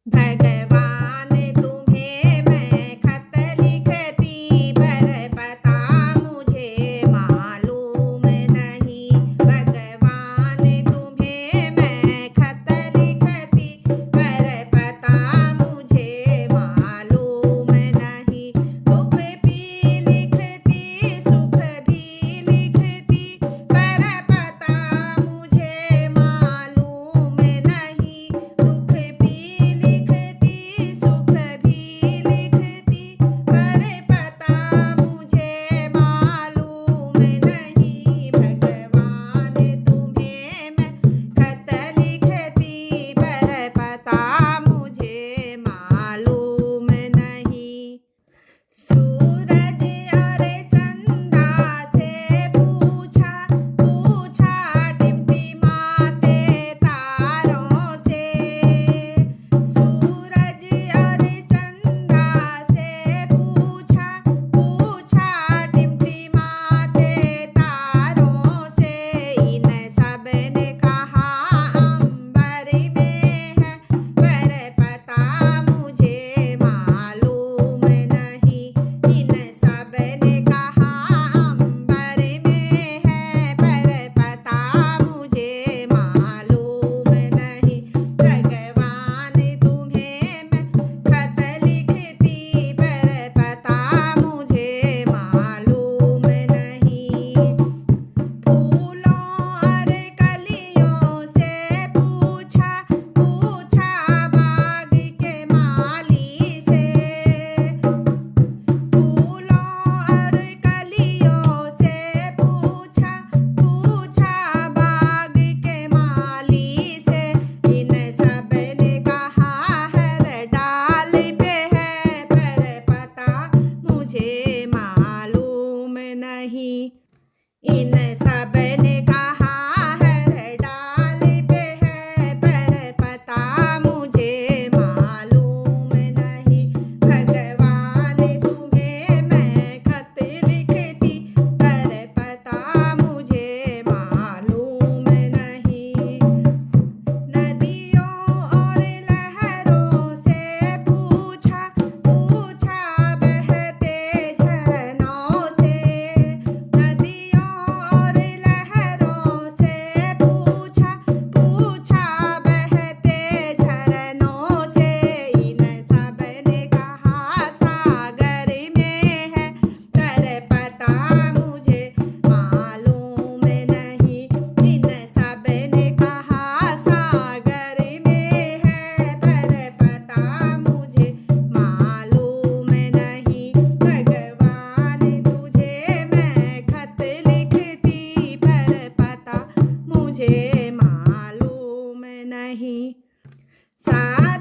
भगवान तुम्हें मैं खत लिखती पर पता मुझे मालूम नहीं। भगवान तुम्हें मैं खत लिखती पर पता मुझे मालूम नहीं। दुख भी लिखती सुख भी लिखती पर पता मुझे मालूम नहीं। दुख भी लिखती सुख भी लिखती पर पता मुझे मालूम नहीं। भगवान तुम्हें मैं खत लिखती पर पता मुझे मालूम नहीं। सूरज और चंदा से पूछा पूछा टिमटिमाते तारों से। सूरज और चंदा से पूछा पूछा टिमटिमाते तारों से। इन सब ने कहा अंबर में है पर पता मुझे मालूम नहीं। इन सब ने कहा अंबर में है पर पता मुझे मालूम नहीं। भगवान तुम्हें मैं खत लिखती पर पता मुझे मालूम नहीं। फूलों और कलियों से पूछा पूछा बाग के माली से। फूलों और कलियों से पूछा पूछा बाग के माली से। इन सब ने कहा हर डाल पे है पर पता मुझे मालूम नहीं। इन सब ने कहा हर डाल पे है पर पता मुझे मालूम नहीं। भगवान तुम्हें मैं खत लिखती पर पता मुझे मालूम नहीं। नदियों और लहरों से पूछा पूछा बहते झरनों से। नदियों और लहरों से पूछा पूछा बहते झरनों से। इन सब ने कहा सागर में है पर पता मुझे मालूम नहीं। इन सब ने कहा सागर में है पर पता मुझे मालूम नहीं। भगवान तुझे मैं खत लिखती पर पता मुझे मालूम नहीं। सा